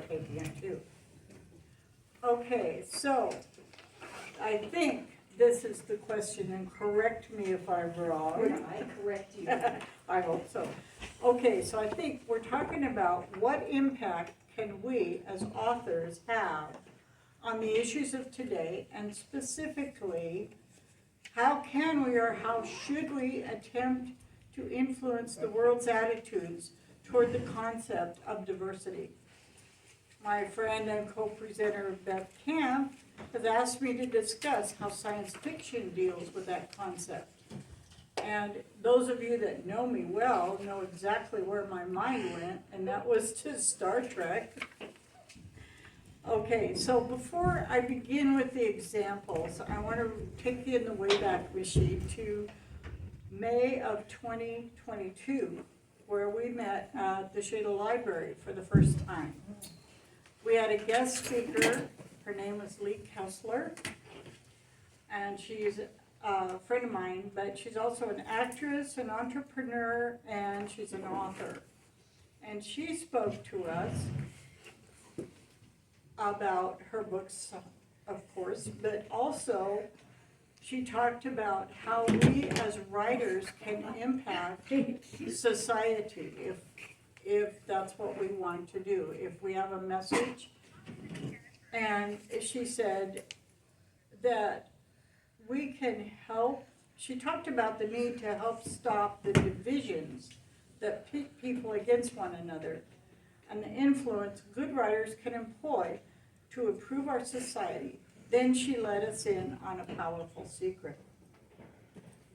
taking it too. Okay, so I think this is the question, and correct me if I'm wrong. I correct you. I hope so. Okay, so I think we're talking about what impact can we as authors have on the issues of today, and specifically, how can we or how should we attempt to influence the world's attitudes toward the concept of diversity? My friend and co-presenter Beth Camp has asked me to discuss how science fiction deals with that concept. And those of you that know me well know exactly where my mind went, and that was to Star Trek. Okay, so before I begin with the examples, I want to take you in the Wayback Machine to May of 2022, where we met at the Shada Library for the first time. We had a guest speaker. Her name was Lee Kessler, and she's a friend of mine, but she's also an actress, an entrepreneur, and she's an author. And she spoke to us about her books, of course, but also she talked about how we as writers can impact society if that's what we want to do, if we have a message. And she said that we can help, she talked about the need to help stop the divisions that pit people against one another and the influence good writers can employ to improve our society. Then she let us in on a powerful secret.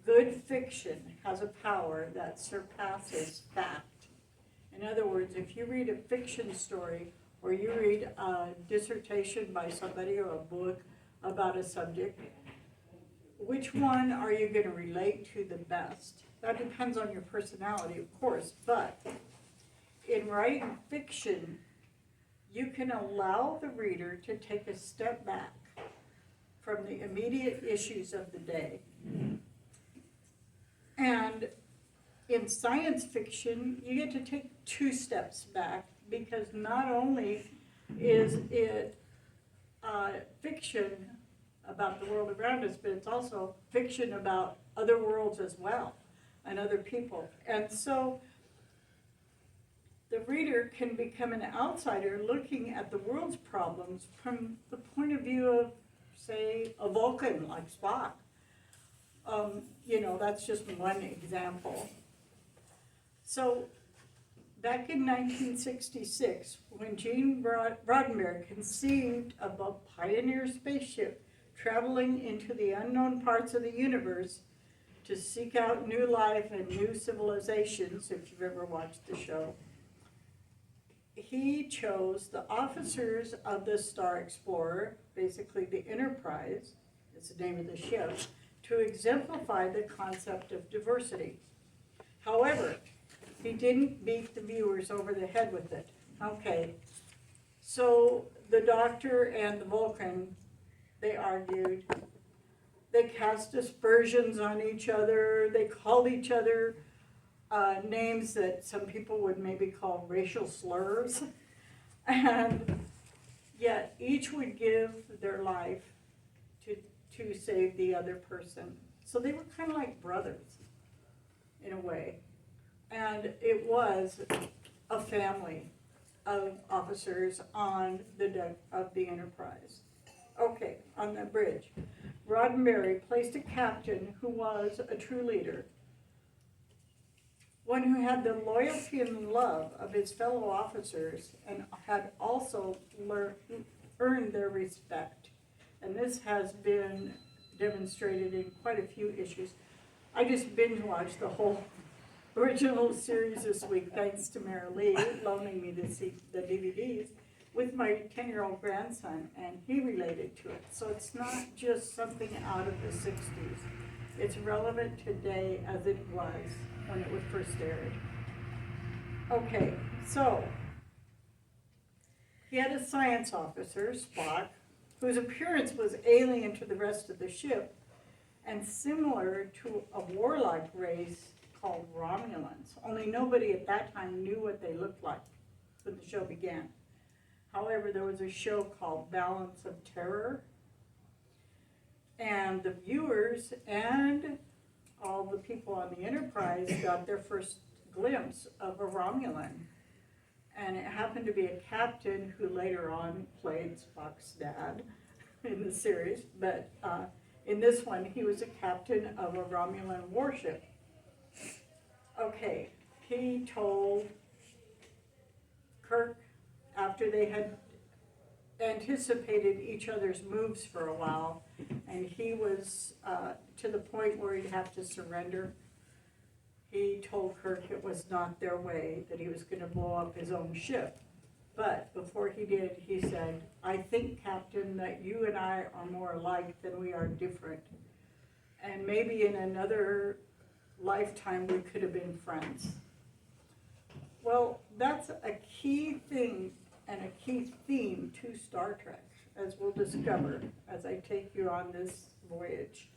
Good fiction has a power that surpasses fact. In other words, if you read a fiction story or you read a dissertation by somebody or a book about a subject, which one are you going to relate to the best? That depends on your personality, of course, but in writing fiction, you can allow the reader to take a step back from the immediate issues of the day. And in science fiction, you get to take 2 steps back, because not only is it fiction about the world around us, but it's also fiction about other worlds as well and other people. And so the reader can become an outsider looking at the world's problems from the point of view of, say, a Vulcan like Spock. That's just one example. So back in 1966, when Gene Roddenberry conceived of a Pioneer spaceship traveling into the unknown parts of the universe to seek out new life and new civilizations, if you've ever watched the show, he chose the officers of the Star Explorer, basically the Enterprise, is the name of the ship, to exemplify the concept of diversity. However, he didn't beat the viewers over the head with it. Okay, so the Doctor and the Vulcan, they argued. They cast aspersions on each other. They called each other names that some people would maybe call racial slurs. And yet each would give their life to save the other person. So they were kind of like brothers in a way. And it was a family of officers on the deck of the Enterprise. Okay, on the bridge. Roddenberry placed a captain who was a true leader, one who had the loyalty and love of his fellow officers and had also earned their respect. And this has been demonstrated in quite a few issues. I just binge watched the whole original series this week, thanks to Mara Lee loaning me the DVDs with my 10-year-old grandson, and he related to it. So it's not just something out of the 60s. It's relevant today as it was when it was first aired. Okay, so he had a science officer, Spock, whose appearance was alien to the rest of the ship and similar to a warlike race called Romulans, only nobody at that time knew what they looked like when the show began. However, there was a show called Balance of Terror, and the viewers and all the people on the Enterprise got their first glimpse of a Romulan. And it happened to be a captain who later on played Spock's dad in the series, but in this one, he was a captain of a Romulan warship. Okay, he told Kirk, after they had anticipated each other's moves for a while, and he was to the point where he'd have to surrender, he told Kirk it was not their way, that he was going to blow up his own ship. But before he did, he said, "I think, Captain, that you and I are more alike than we are different. And maybe in another lifetime we could have been friends." Well, that's a key thing and a key theme to Star Trek, as we'll discover as I take you on this voyage.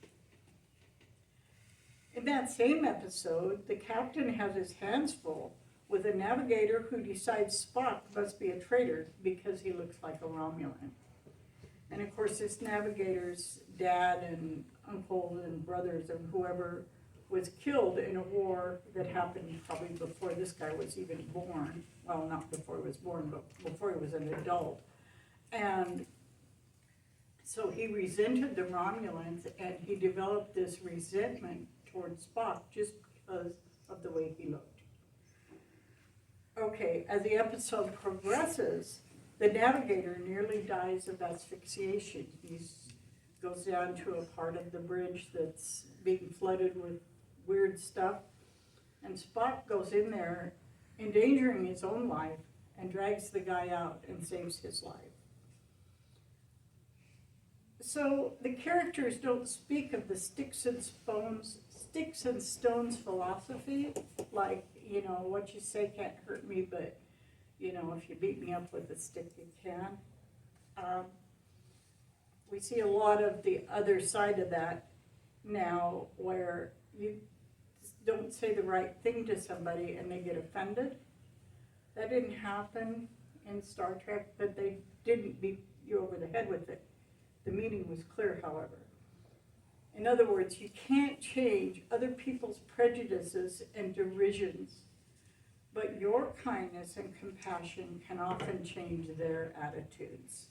In that same episode, the captain has his hands full with a navigator who decides Spock must be a traitor because he looks like a Romulan. And of course, this navigator's dad and uncles and brothers and whoever was killed in a war that happened probably before this guy was even born. Well, not before he was born, but before he was an adult. And so he resented the Romulans, and he developed this resentment towards Spock just because of the way he looked. Okay, as the episode progresses, the navigator nearly dies of asphyxiation. He goes down to a part of the bridge that's being flooded with weird stuff, and Spock goes in there, endangering his own life, and drags the guy out and saves his life. So the characters don't speak of the sticks and stones philosophy, like, you know, what you say can't hurt me, but, you know, if you beat me up with a stick, you can. We see a lot of the other side of that now, where you don't say the right thing to somebody and they get offended. That didn't happen in Star Trek, but they didn't beat you over the head with it. The meaning was clear, however. In other words, you can't change other people's prejudices and derisions, but your kindness and compassion can often change their attitudes.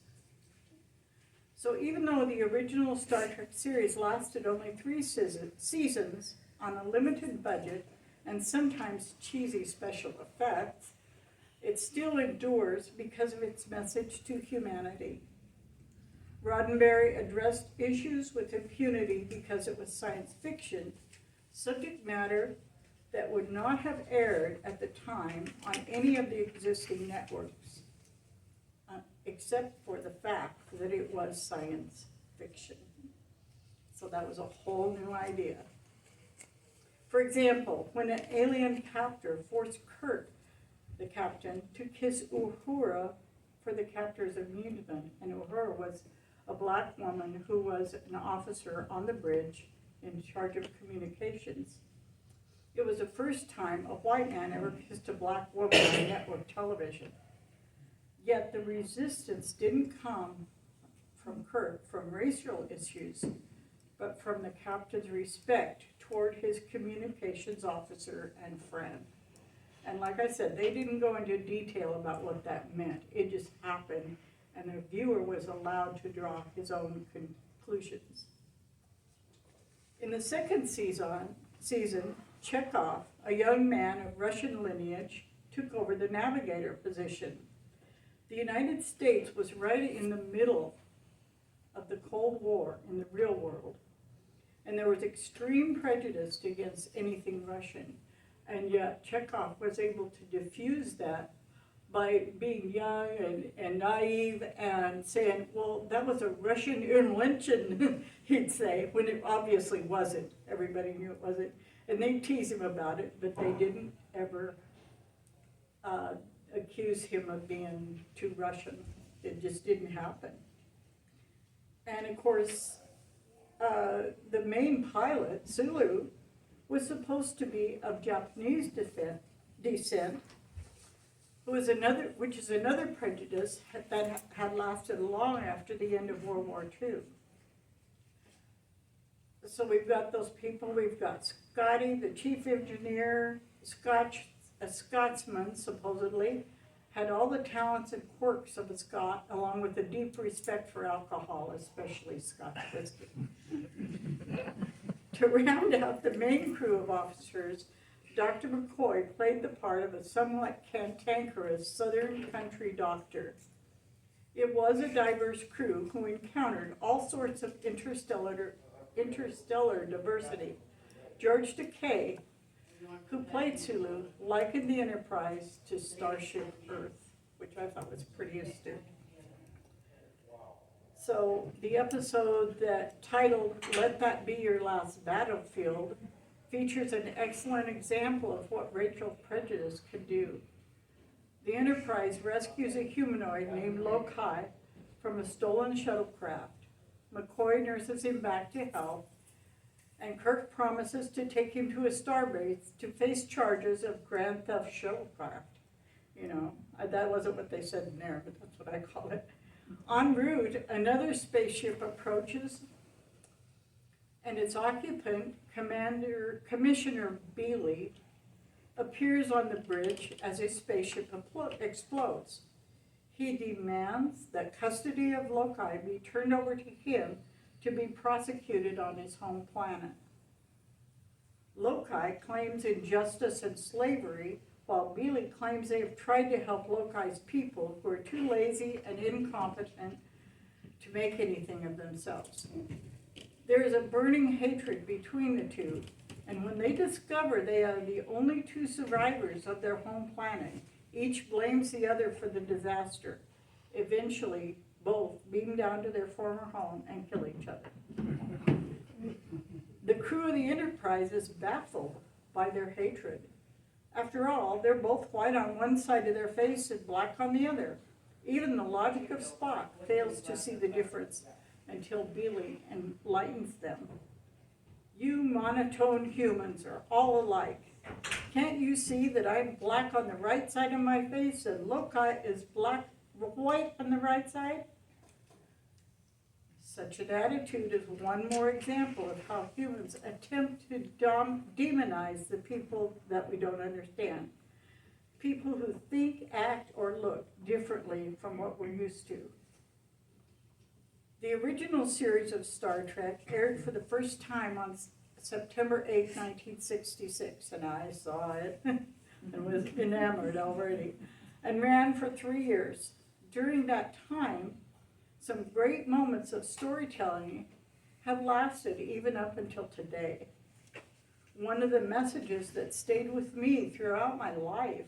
So even though the original Star Trek series lasted only 3 seasons on a limited budget and sometimes cheesy special effects, it still endures because of its message to humanity. Roddenberry addressed issues with impunity because it was science fiction, subject matter that would not have aired at the time on any of the existing networks, except for the fact that it was science fiction. So that was a whole new idea. For example, when an alien captor forced Kirk, the captain, to kiss Uhura for the captor's amusement, and Uhura was a black woman who was an officer on the bridge in charge of communications. It was the first time a white man ever kissed a black woman on network television. Yet the resistance didn't come from Kirk from racial issues, but from the captain's respect toward his communications officer and friend. And like I said, they didn't go into detail about what that meant. It just happened, and the viewer was allowed to draw his own conclusions. In the second season, Chekhov, a young man of Russian lineage, took over the navigator position. The United States was right in the middle of the Cold War in the real world, and there was extreme prejudice against anything Russian. And yet Chekhov was able to diffuse that by being young and naive and saying, well, that was a Russian invention, he'd say, when it obviously wasn't. Everybody knew it wasn't. And they'd tease him about it, but they didn't ever accuse him of being too Russian. It just didn't happen. And of course, the main pilot, Sulu, was supposed to be of Japanese descent, which is another prejudice that had lasted long after the end of World War II. So we've got those people. We've got Scotty, the chief engineer, a Scotsman supposedly, had all the talents and quirks of a Scot, along with a deep respect for alcohol, especially Scotch whiskey. To round out the main crew of officers, Dr. McCoy played the part of a somewhat cantankerous southern country doctor. It was a diverse crew who encountered all sorts of interstellar diversity. George Takei, who played Sulu, likened the Enterprise to Starship Earth, which I thought was pretty astute. So the episode that titled "Let That Be Your Last Battlefield" features an excellent example of what racial prejudice can do. The Enterprise rescues a humanoid named Lokai from a stolen shuttlecraft. McCoy nurses him back to health, and Kirk promises to take him to a starbase to face charges of grand theft shuttlecraft. You know, that wasn't what they said in there, but that's what I call it. En route, another spaceship approaches, and its occupant, Commissioner Bealey, appears on the bridge as a spaceship explodes. He demands that custody of Lokai be turned over to him to be prosecuted on his home planet. Lokai claims injustice and slavery, while Bealey claims they have tried to help Lokai's people who are too lazy and incompetent to make anything of themselves. There is a burning hatred between the two, and when they discover they are the only two survivors of their home planet, each blames the other for the disaster. Eventually, both beam down to their former home and kill each other. The crew of the Enterprise is baffled by their hatred. After all, they're both white on one side of their face and black on the other. Even the logic of Spock fails to see the difference until Bealey enlightens them. You monotone humans are all alike. Can't you see that I'm black on the right side of my face and Lokai is white on the right side? Such an attitude is one more example of how humans attempt to demonize the people that we don't understand. People who think, act, or look differently from what we're used to. The original series of Star Trek aired for the first time on September 8, 1966, and I saw it and was enamored already, and ran for 3 years. During that time, some great moments of storytelling have lasted even up until today. One of the messages that stayed with me throughout my life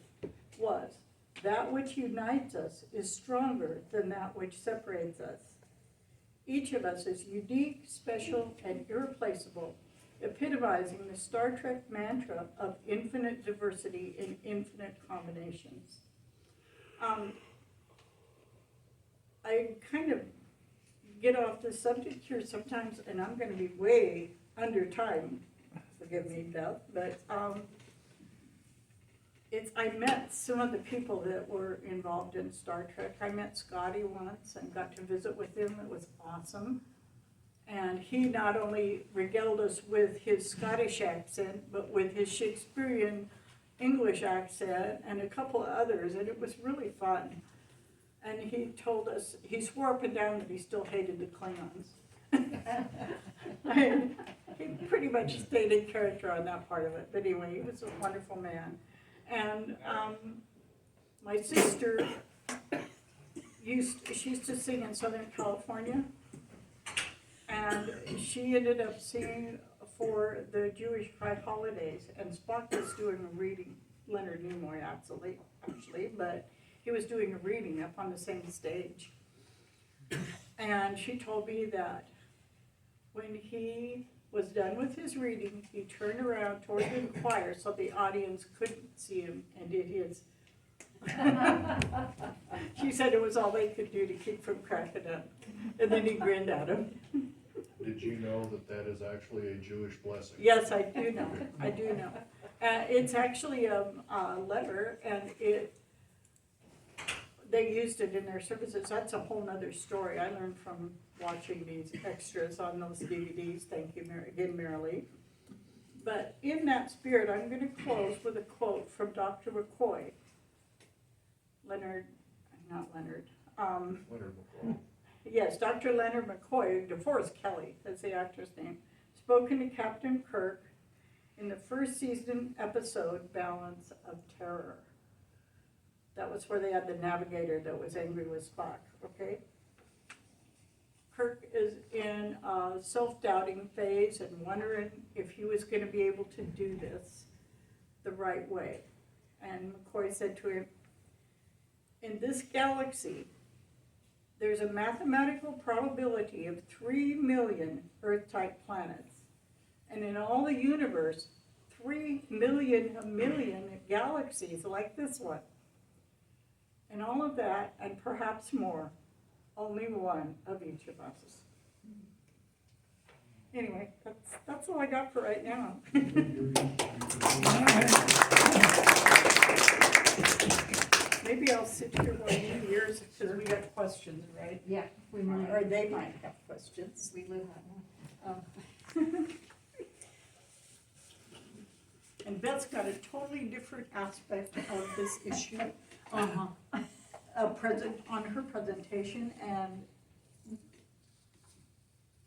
was, that which unites us is stronger than that which separates us. Each of us is unique, special, and irreplaceable, epitomizing the Star Trek mantra of infinite diversity in infinite combinations. I kind of get off the subject here sometimes, and I'm going to be way under time. Forgive me, Beth, but I met some of the people that were involved in Star Trek. I met Scotty once and got to visit with him. It was awesome. And he not only regaled us with his Scottish accent, but with his Shakespearean English accent and a couple of others, and it was really fun. And he told us, he swore up and down that he still hated the Klingons. He pretty much stayed in character on that part of it. But anyway, he was a wonderful man. And my sister she used to sing in Southern California. And she ended up singing for the Jewish Pride holidays. And Spock was doing a reading, Leonard Nimoy actually, but he was doing a reading up on the same stage. And she told me that when he was done with his reading, he turned around toward the choir so the audience couldn't see him and did his. She said it was all they could do to keep from cracking up. And then he grinned at him. Did you know that is actually a Jewish blessing? Yes, I do know. It's actually a letter, and they used it in their services. That's a whole nother story. I learned from watching these extras on those DVDs. Thank you, again, Marilee. But in that spirit, I'm going to close with a quote from Dr. McCoy. Leonard McCoy. Yes, Dr. Leonard McCoy, DeForest Kelly, that's the actor's name, spoken to Captain Kirk in the first season episode, Balance of Terror. That was where they had the navigator that was angry with Spock, okay? Kirk is in a self-doubting phase and wondering if he was going to be able to do this the right way. And McCoy said to him, in this galaxy, there's a mathematical probability of 3 million Earth-type planets. And in all the universe, 3 million galaxies like this one. And all of that, and perhaps more, only one of each of us. Anyway, that's all I got for right now. Maybe I'll sit here while you hear, because we got questions, right? Yeah, we might. Or they might have questions. We live on one. And Beth's got a totally different aspect of this issue. Uh-huh. On her presentation, and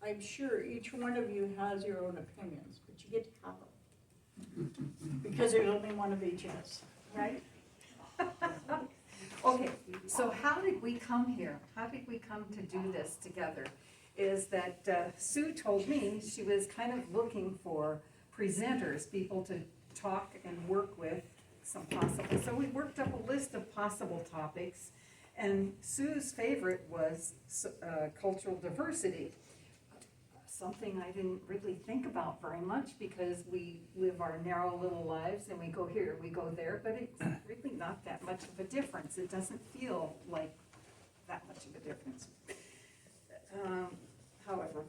I'm sure each one of you has your own opinions, but you get to have them. Because there's only one of each of us, right? Okay, so how did we come here? How did we come to do this together? Is that Sue told me she was kind of looking for presenters, people to talk and work with, some possible. So we worked up a list of possible topics, and Sue's favorite was cultural diversity. Something I didn't really think about very much because we live our narrow little lives and we go here, we go there, but it's really not that much of a difference. It doesn't feel like that much of a difference. However,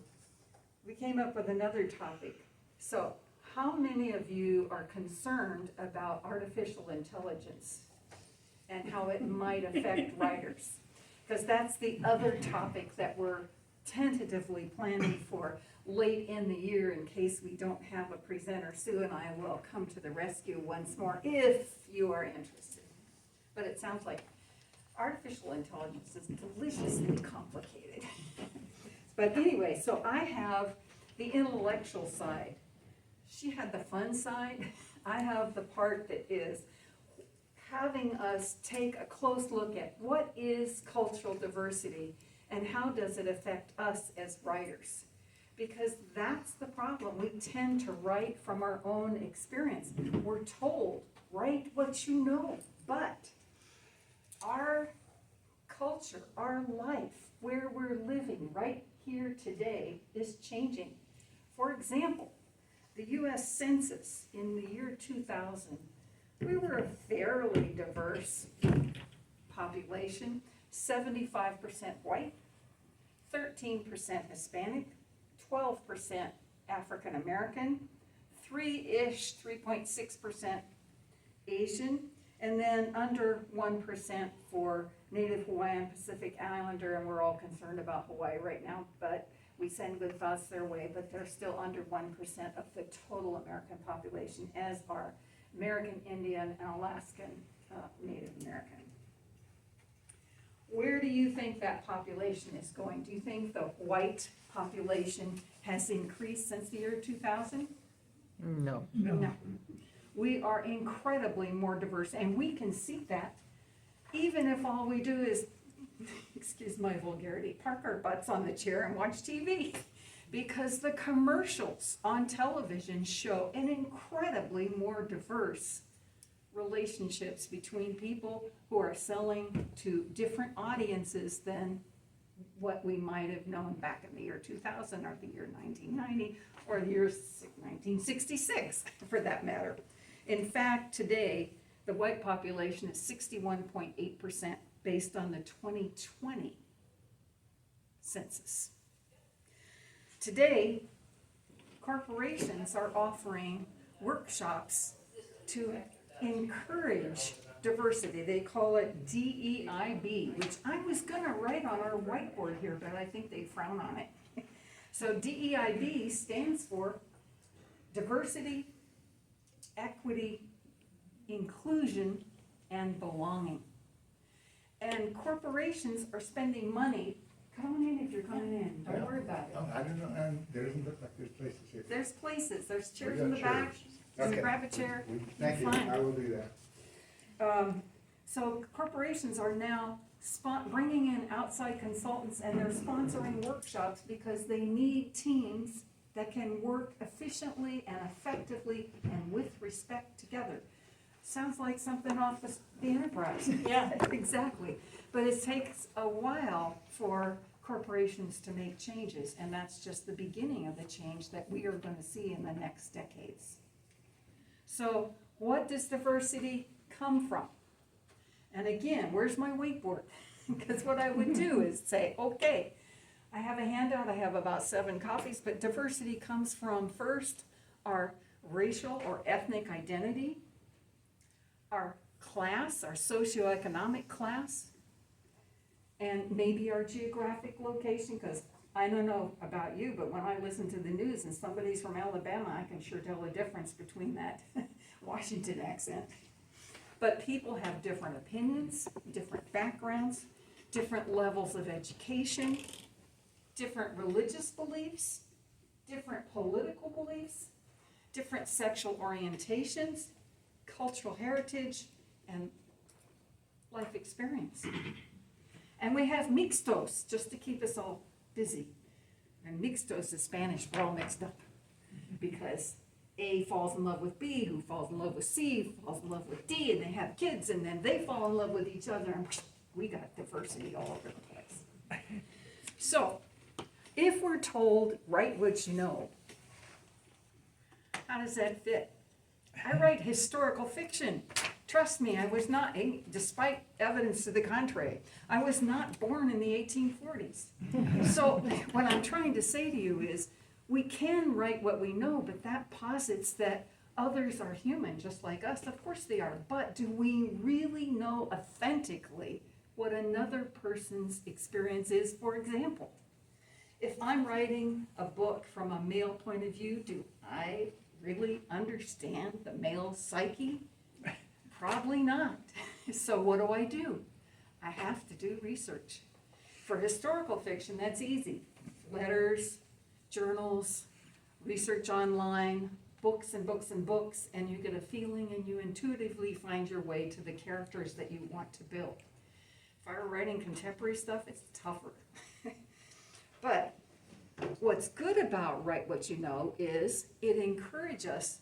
we came up with another topic. So, how many of you are concerned about artificial intelligence and how it might affect writers? Because that's the other topic that we're tentatively planning for late in the year in case we don't have a presenter. Sue and I will come to the rescue once more if you are interested. But it sounds like artificial intelligence is deliciously complicated. But anyway, so I have the intellectual side. She had the fun side. I have the part that is having us take a close look at what is cultural diversity and how does it affect us as writers. Because that's the problem. We tend to write from our own experience. We're told, write what you know. But our culture, our life, where we're living right here today is changing. For example, the U.S. Census in the year 2000, we were a fairly diverse population, 75% white, 13% Hispanic, 12% African American, 3.6% Asian, and then under 1% for Native Hawaiian, Pacific Islander, and we're all concerned about Hawaii right now, but we send good thoughts their way, but they're still under 1% of the total American population, as are American Indian and Alaskan Native American. Where do you think that population is going? Do you think the white population has increased since the year 2000? No. No. We are incredibly more diverse, and we can see that even if all we do is, excuse my vulgarity, park our butts on the chair and watch TV. Because the commercials on television show an incredibly more diverse relationships between people who are selling to different audiences than what we might have known back in the year 2000 or the year 1990 or the year 1966 for that matter. In fact, today, the white population is 61.8% based on the 2020 census. Today, corporations are offering workshops to encourage diversity. They call it DEIB, which I was gonna write on our whiteboard here, but I think they frown on it. So DEIB stands for diversity, equity, inclusion, and belonging. And corporations are spending money. Come on in if you're coming in, don't worry about it. I don't know, and there doesn't look like there's places here. There's places, there's chairs We in got the back, chairs. you can Okay. grab a chair. Thank you, Fine. I will do that. So corporations are now bringing in outside consultants, and they're sponsoring workshops because they need teams that can work efficiently and effectively and with respect together. Sounds like something off the Enterprise. Yeah. Exactly. But it takes a while for corporations to make changes, and that's just the beginning of the change that we are gonna see in the next decades. So what does diversity come from? And again, where's my whiteboard? Because what I would do is say, okay, I have a handout, I have about 7 copies, but diversity comes from first our racial or ethnic identity, our class, our socioeconomic class, and maybe our geographic location, because I don't know about you, but when I listen to the news and somebody's from Alabama, I can sure tell the difference between that Washington accent. But people have different opinions, different backgrounds, different levels of education, different religious beliefs, different political beliefs, different sexual orientations, cultural heritage, and life experience. And we have mixtos, just to keep us all busy. And mixtos is Spanish, we're all mixed up. Because A falls in love with B, who falls in love with C, who falls in love with D, and they have kids, and then they fall in love with each other, and we got diversity all over the place. So, if we're told, write what you know, how does that fit? I write historical fiction. Trust me, I was not, despite evidence to the contrary, I was not born in the 1840s. So what I'm trying to say to you is, we can write what we know, but that posits that others are human just like us. Of course they are, but do we really know authentically what another person's experience is? For example, if I'm writing a book from a male point of view, do I really understand the male psyche? Probably not. So what do? I have to do research. For historical fiction, that's easy. Letters, journals, research online, books and books and books, and you get a feeling and you intuitively find your way to the characters that you want to build. If I were writing contemporary stuff, it's tougher. But what's good about Write What You Know is it encourages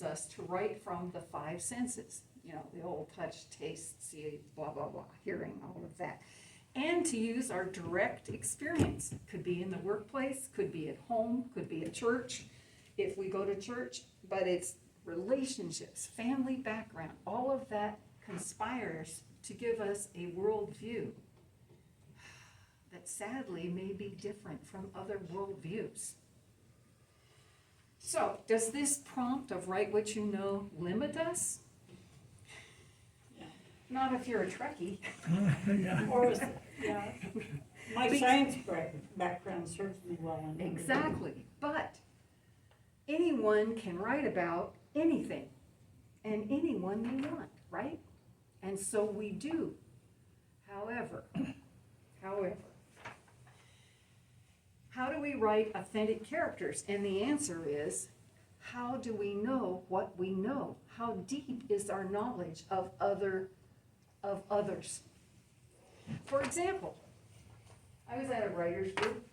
us to write from the 5 senses. You know, the old touch, taste, see, blah, blah, blah, hearing, all of that. And to use our direct experience. Could be in the workplace, could be at home, could be at church, if we go to church, but it's relationships, family background, all of that conspires to give us a worldview that sadly may be different from other worldviews. So, does this prompt of Write What You Know limit us? Yeah. Not if you're a Trekkie. Or, yeah, my science background serves me well in that. Exactly, but anyone can write about anything and anyone they want, right? And so we do. However, how do we write authentic characters? And the answer is, how do we know what we know? How deep is our knowledge of others? For example, I was at a writer's group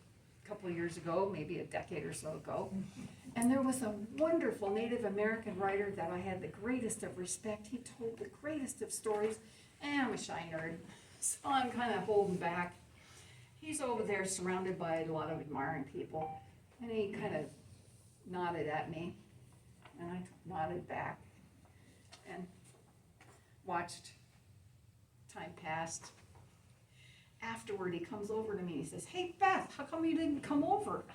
a couple of years ago, maybe a decade or so ago, and there was a wonderful Native American writer that I had the greatest of respect. He told the greatest of stories, and I'm a shy nerd, so I'm kind of holding back. He's over there surrounded by a lot of admiring people, and he kind of nodded at me, and I nodded back, and watched. Time passed. Afterward, he comes over to me, he says, "Hey Beth, how come you didn't come over?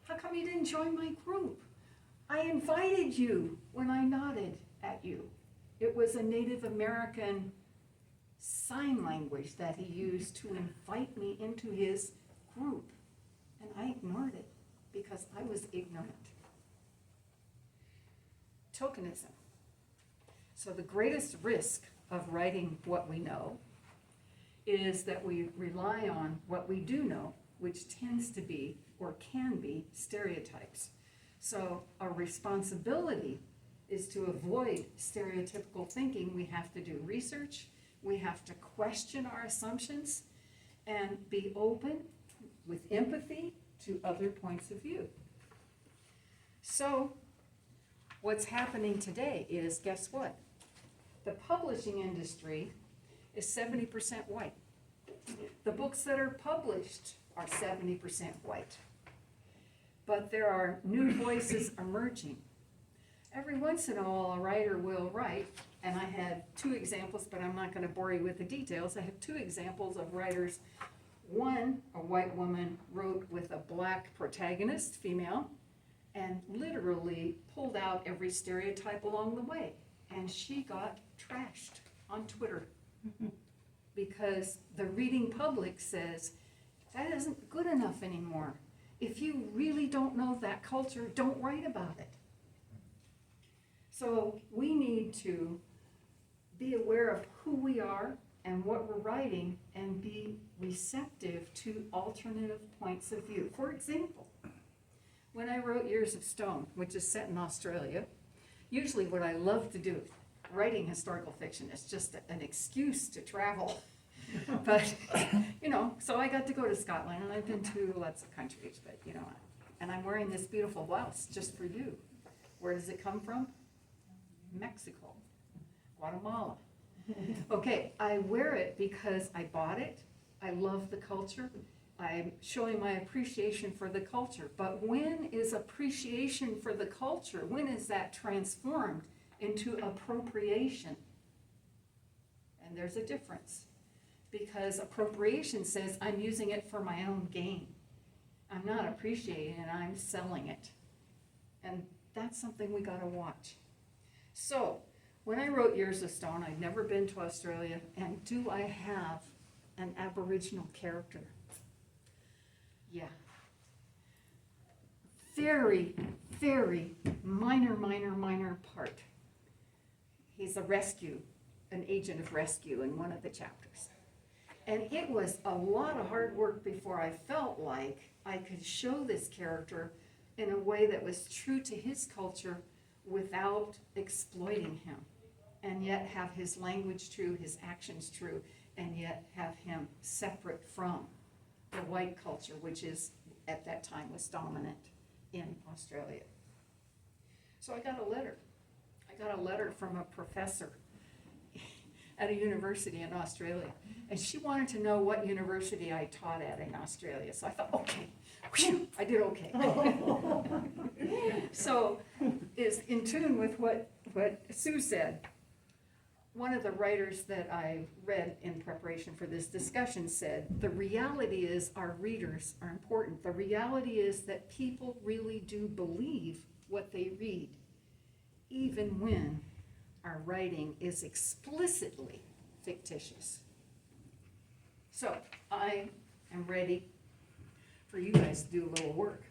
How come you didn't join my group? I invited you when I nodded at you." It was a Native American sign language that he used to invite me into his group. And I ignored it because I was ignorant. Tokenism. So the greatest risk of writing what we know is that we rely on what we do know, which tends to be or can be stereotypes. So our responsibility is to avoid stereotypical thinking. We have to do research, we have to question our assumptions, and be open with empathy to other points of view. So what's happening today is, guess what? The publishing industry is 70% white. The books that are published are 70% white. But there are new voices emerging. Every once in a while, a writer will write, and I had two examples, but I'm not going to bore you with the details. I have two examples of writers. One, a white woman, wrote with a black protagonist, female, and literally pulled out every stereotype along the way. And she got trashed on Twitter because the reading public says, that isn't good enough anymore. If you really don't know that culture, don't write about it. So we need to be aware of who we are and what we're writing and be receptive to alternative points of view. For example, when I wrote Years of Stone, which is set in Australia, usually what I love to do, writing historical fiction is just an excuse to travel. But, you know, so I got to go to Scotland, and I've been to lots of countries, but, you know, and I'm wearing this beautiful blouse just for you. Where does it come from? Mexico, Guatemala. Okay, I wear it because I bought it. I love the culture. I'm showing my appreciation for the culture. But when is appreciation for the culture, when is that transformed into appropriation? And there's a difference. Because appropriation says I'm using it for my own gain. I'm not appreciating it, I'm selling it. And that's something we gotta watch. So, when I wrote Years of Stone, I'd never been to Australia, and do I have an Aboriginal character? Yeah. Very, very minor part. He's an agent of rescue in one of the chapters. And it was a lot of hard work before I felt like I could show this character in a way that was true to his culture without exploiting him, and yet have his language true, his actions true, and yet have him separate from the white culture, which is, at that time, was dominant in Australia. So I got a letter. I got a letter from a professor at a university in Australia. And she wanted to know what university I taught at in Australia. So I thought, okay, whew, I did okay. So is in tune with what Sue said. One of the writers that I read in preparation for this discussion said, the reality is our readers are important. The reality is that people really do believe what they read, even when our writing is explicitly fictitious. So I am ready for you guys to do a little work.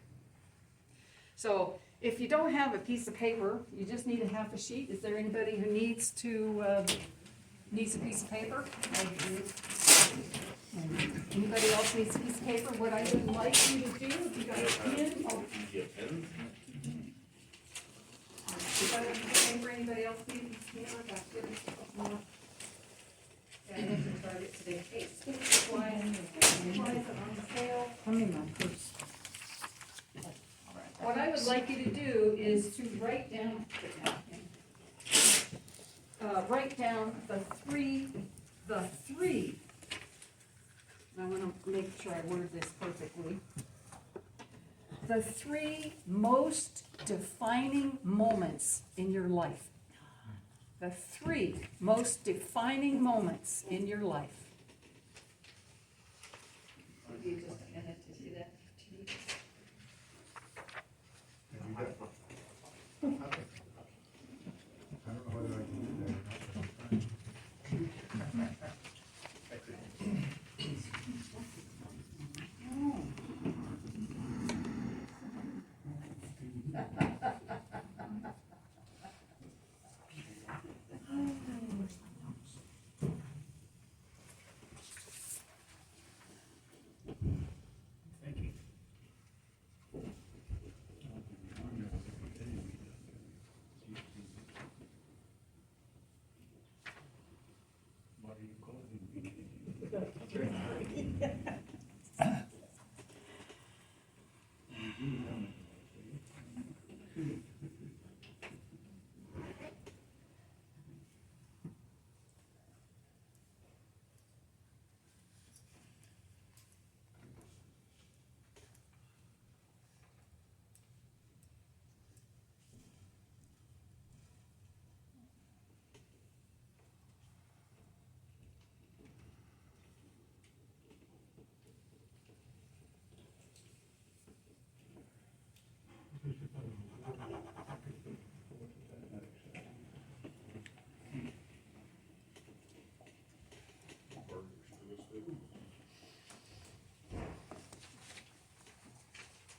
So if you don't have a piece of paper, you just need a half a sheet. Is there anybody who needs a piece of paper? I do. Anybody else needs a piece of paper? What I would like you to do, if you got a pen, you got a piece of paper, anybody else need a piece of paper? That's good. Yeah, I went to Target today. Hey, supplies are on sale. I'm in my purse. What I would like you to do is to write down the three, I want to make sure I word this perfectly. The three most defining moments in your life. The three most defining moments in your life. I'll give you just a minute to do that. Have you got? I don't know whether I can do that or not.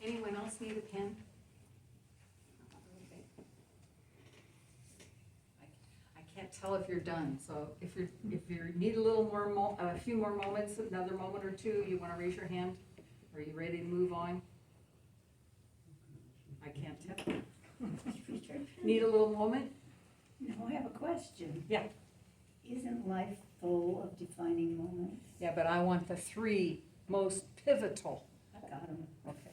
Anyone else need a pen? I can't tell if you're done, so if you need a little more, a few more moments, another moment or two, you wanna raise your hand? Are you ready to move on? I can't tell. Need a little moment? No, I have a question. Yeah. Isn't life full of defining moments? Yeah, but I want the 3 most pivotal. I got them. Okay.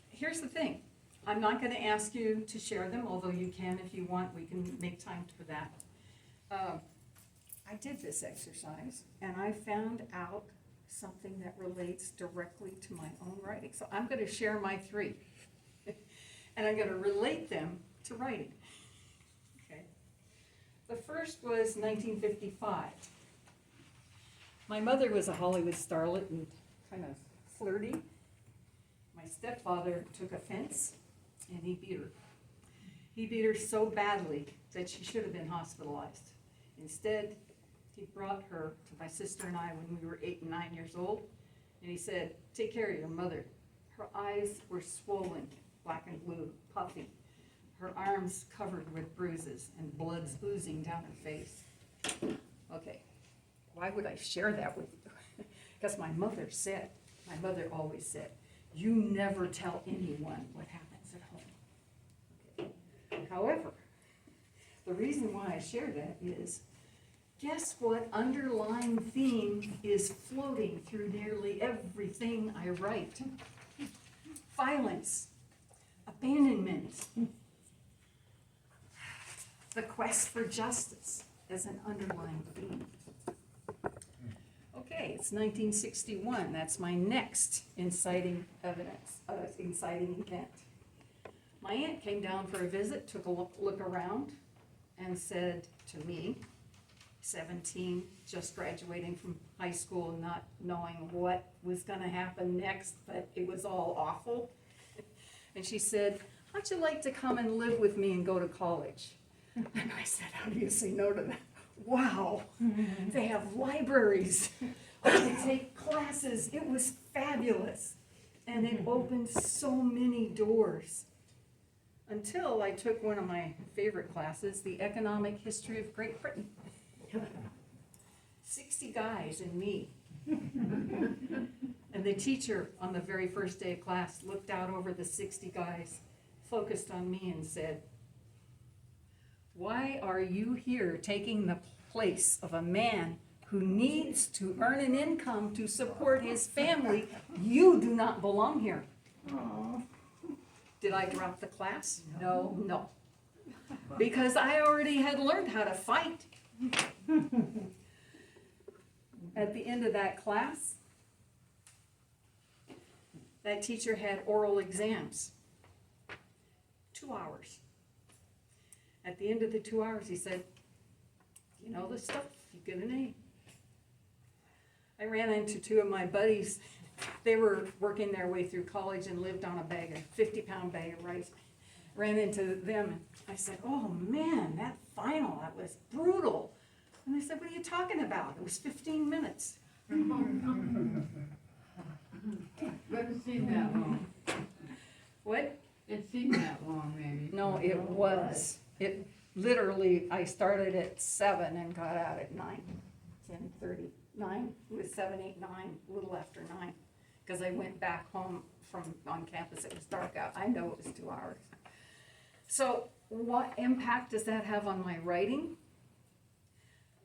Here's the thing. I'm not gonna ask you to share them, although you can if you want. We can make time for that. I did this exercise and I found out something that relates directly to my own writing. So I'm gonna share my 3. And I'm gonna relate them to writing. Okay. The first was 1955. My mother was a Hollywood starlet and kind of flirty. My stepfather took offense and he beat her. He beat her so badly that she should have been hospitalized. Instead, he brought her to my sister and I when we were 8 and 9 years old, and he said, "Take care of your mother." Her eyes were swollen, black and blue, puffy. Her arms covered with bruises and blood's oozing down her face. Okay, why would I share that with you? Because my mother always said, "You never tell anyone what happens at home." Okay. However, the reason why I share that is, guess what underlying theme is floating through nearly everything I write? Violence, abandonment, the quest for justice as an underlying theme. Okay, it's 1961. That's my next inciting event. My aunt came down for a visit, took a look around, and said to me, 17, just graduating from high school, not knowing what was gonna happen next, but it was all awful. And she said, "How'd you like to come and live with me and go to college?" And I said, "How do you say no to that? Wow, they have libraries. I could take classes. It was fabulous." And it opened so many doors. Until I took one of my favorite classes, the Economic History of Great Britain. 60 guys and me. And the teacher on the very first day of class looked out over the 60 guys, focused on me and said, "Why are you here taking the place of a man who needs to earn an income to support his family? You do not belong here." Aww. Did I drop the class? No. Because I already had learned how to fight. At the end of that class, that teacher had oral exams. 2 hours. At the end of the 2 hours, he said, "You know the stuff, you get an A." I ran into 2 of my buddies. They were working their way through college and lived on a 50-pound bag of rice. Ran into them and I said, "Oh man, that final, that was brutal." And they said, "What are you talking about? It was 15 minutes. Doesn't seem that long. What? It seemed that long, maybe. No, it was. It literally, I started at 7 and got out at 9, 10:30. 9, it was 7, 8, 9, a little after 9. Because I went back home from on campus, it was dark out. I know it was 2 hours. So what impact does that have on my writing?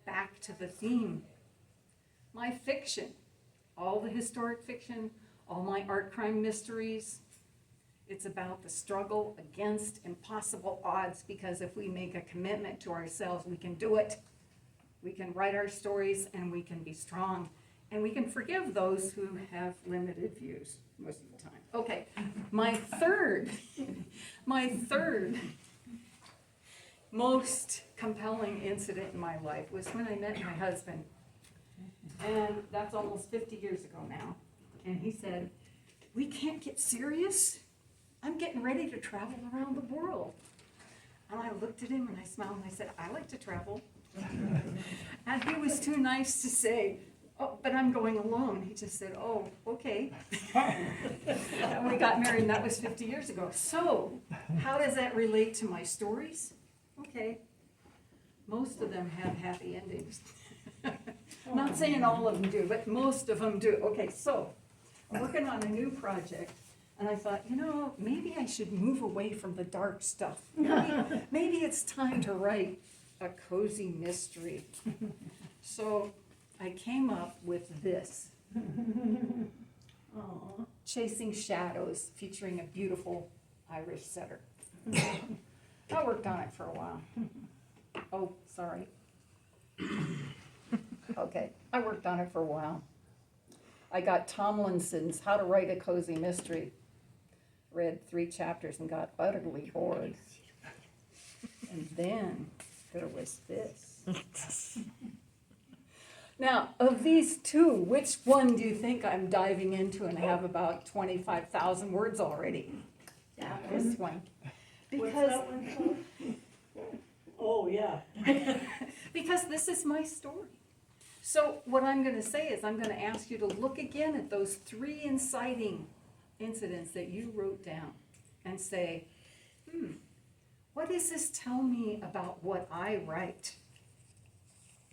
Back to the theme. My fiction, all the historic fiction, all my art crime mysteries, it's about the struggle against impossible odds, because if we make a commitment to ourselves, we can do it. We can write our stories and we can be strong, and we can forgive those who have limited views most of the time. Okay, my third most compelling incident in my life was when I met my husband. And that's almost 50 years ago now. And he said, "We can't get serious. I'm getting ready to travel around the world." And I looked at him and I smiled and I said, "I like to travel." And he was too nice to say, oh, but I'm going alone. He just said, oh, okay. And we got married, and that was 50 years ago. So, how does that relate to my stories? Okay, most of them have happy endings. I'm not saying all of them do, but most of them do. Okay, so, I'm working on a new project, and I thought, maybe I should move away from the dark stuff. Maybe it's time to write a cozy mystery. So, I came up with this. Aw. Chasing Shadows, featuring a beautiful Irish setter. I worked on it for a while. Oh, sorry. Okay, I worked on it for a while. I got Tomlinson's How to Write a Cozy Mystery. Read 3 chapters and got utterly bored. And then there was this. Now, of these two, which one do you think I'm diving into and have about 25,000 words already? That This one. one. What's Because, that one called? Oh, yeah. because this is my story. So what I'm gonna say is I'm gonna ask you to look again at those 3 inciting incidents that you wrote down and say, what does this tell me about what I write?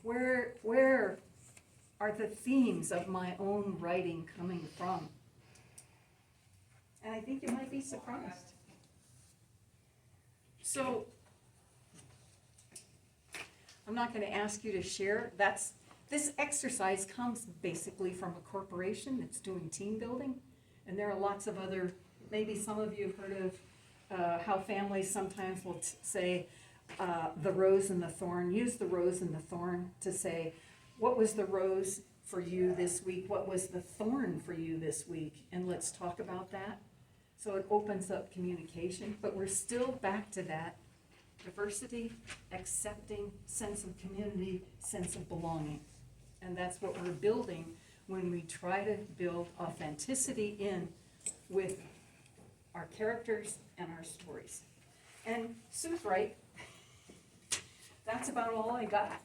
Where are the themes of my own writing coming from? And I think you might be surprised. So, I'm not gonna ask you to share, this exercise comes basically from a corporation that's doing team building. And there are lots of other, maybe some of you have heard of how families sometimes will say, the rose and the thorn. Use the rose and the thorn to say, what was the rose for you this week? What was the thorn for you this week? And let's talk about that. So it opens up communication, but we're still back to that diversity, accepting, sense of community, sense of belonging. And that's what we're building when we try to build authenticity in with our characters and our stories. And Sue's right. That's about all I got.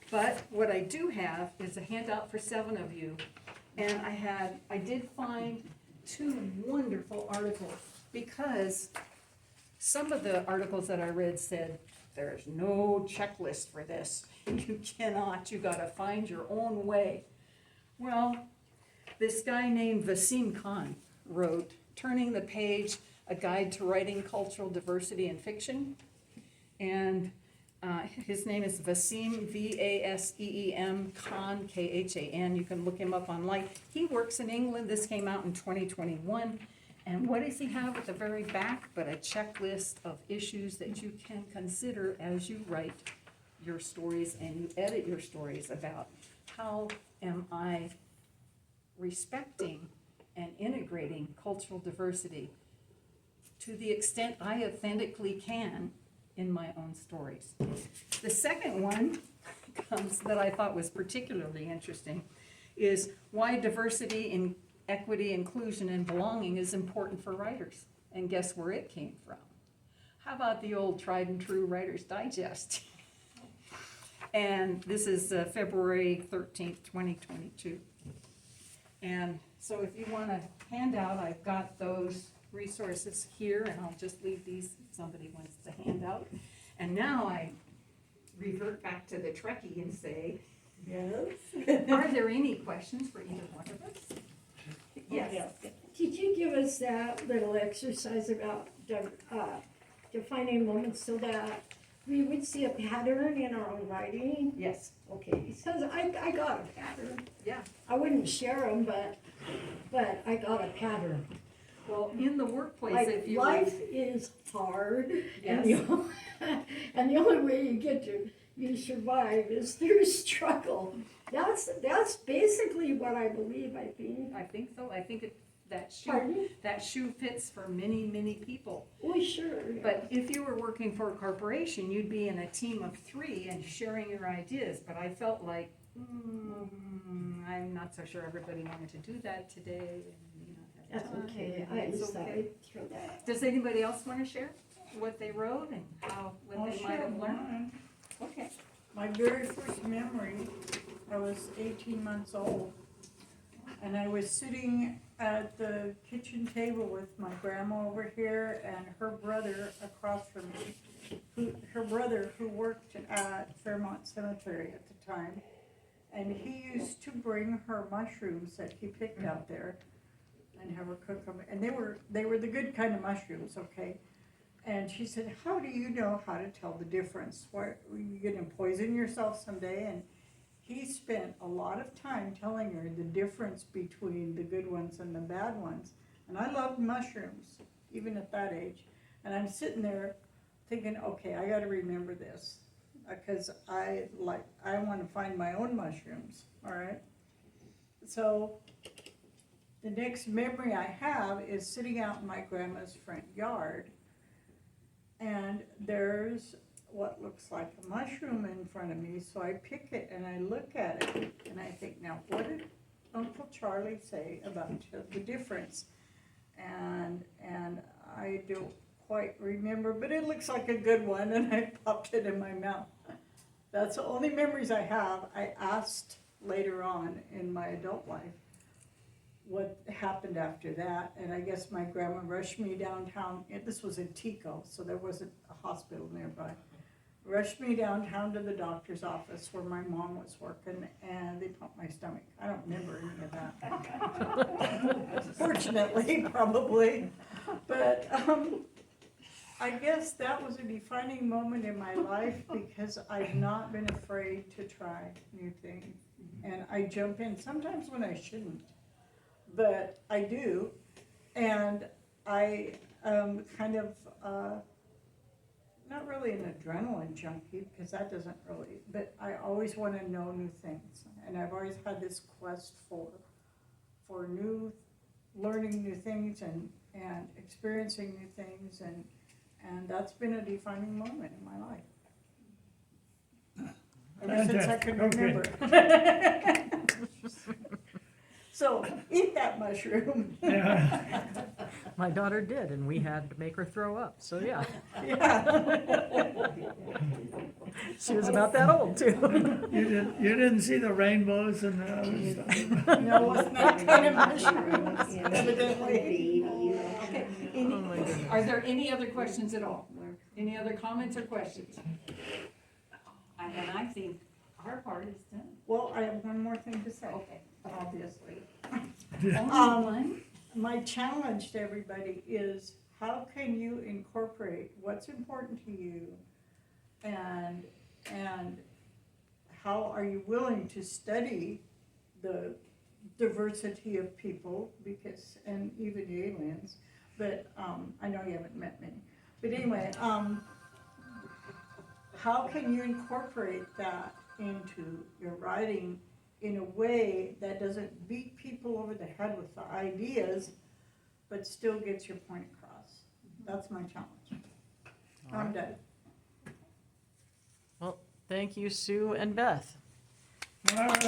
But what I do have is a handout for 7 of you. And I did find 2 wonderful articles, because some of the articles that I read said, there's no checklist for this. You cannot, you gotta find your own way. Well, this guy named Vasim Khan wrote, Turning the Page, A Guide to Writing Cultural Diversity in Fiction. And his name is Vaseem, V-A-S-E-E-M, Khan, K-H-A-N. You can look him up online. He works in England. This came out in 2021. And what does he have at the very back but a checklist of issues that you can consider as you write your stories and you edit your stories about how am I respecting and integrating cultural diversity to the extent I authentically can in my own stories. The second one comes that I thought was particularly interesting is why diversity in equity, inclusion, and belonging is important for writers. And guess where it came from? How about the old tried and true Writer's Digest? And this is February 13th, 2022. And so if you want a handout, I've got those resources here, and I'll just leave these if somebody wants the handout. And now I revert back to the Trekkie and say, Yes. are there any questions for either one of us? Yes. Did you give us that little exercise about defining moments so that we would see a pattern in our own writing? Yes. Okay, because I got a pattern. Yeah. I wouldn't share them, but I got a pattern. Well, in the workplace, Like, if you life is hard, and Yes. and the only way you survive is through struggle. That's basically what I believe, I think. I think so. I think that Pardon? shoe fits for many, many people. Oh, sure. But if you were working for a corporation, you'd be in a team of 3 and sharing your ideas. But I felt like, I'm not so sure everybody wanted to do that today. That's okay, I It's decided okay. throw that. Does anybody else want to share what they wrote and what they might have learned? Okay. My very first memory, I was 18 months old, and I was sitting at the kitchen table with my grandma over here and her brother across from me, her brother who worked at Fairmont Cemetery at the time, and he used to bring her mushrooms that he picked out there and have her cook them, and they were the good kind of mushrooms, okay? And she said, how do you know how to tell the difference? What, are you gonna poison yourself someday? And he spent a lot of time telling her the difference between the good ones and the bad ones. And I loved mushrooms, even at that age. And I'm sitting there thinking, okay, I gotta remember this, because I wanna find my own mushrooms, all right? So the next memory I have is sitting out in my grandma's front yard, and there's what looks like a mushroom in front of me, so I pick it and I look at it, and I think, now what did Uncle Charlie say about the difference? And I don't quite remember, but it looks like a good one, and I popped it in my mouth. That's the only memories I have. I asked later on in my adult life what happened after that, and I guess my grandma rushed me downtown. This was in Tico, so there wasn't a hospital nearby. Rushed me downtown to the doctor's office where my mom was working, and they pumped my stomach. I don't remember any of that. Fortunately, probably. But I guess that was a defining moment in my life, because I've not been afraid to try new things. And I jump in sometimes when I shouldn't, but I do. And I kind of, not really an adrenaline junkie, because that doesn't really, but I always want to know new things. And I've always had this quest for learning new things and experiencing new things, and that's been a defining moment in my life. Ever since I can remember. So, eat that mushroom. Yeah. My daughter did, and we had to make her throw up, so yeah. Yeah. She was about that old too. You didn't see the rainbows and the other stuff? No, it wasn't that kind of mushroom, evidently. Okay, Oh my goodness. are there any other questions at all? Any other comments or questions? And I think our part is done. Well, I have one more thing to say, Okay. obviously. Only one? My challenge to everybody is, how can you incorporate what's important to you, and how are you willing to study the diversity of people, because, and even aliens, but I know you haven't met many. But anyway, how can you incorporate that into your writing in a way that doesn't beat people over the head with the ideas, but still gets your point across? That's my challenge. I'm done. Well, thank you, Sue and Beth. All right.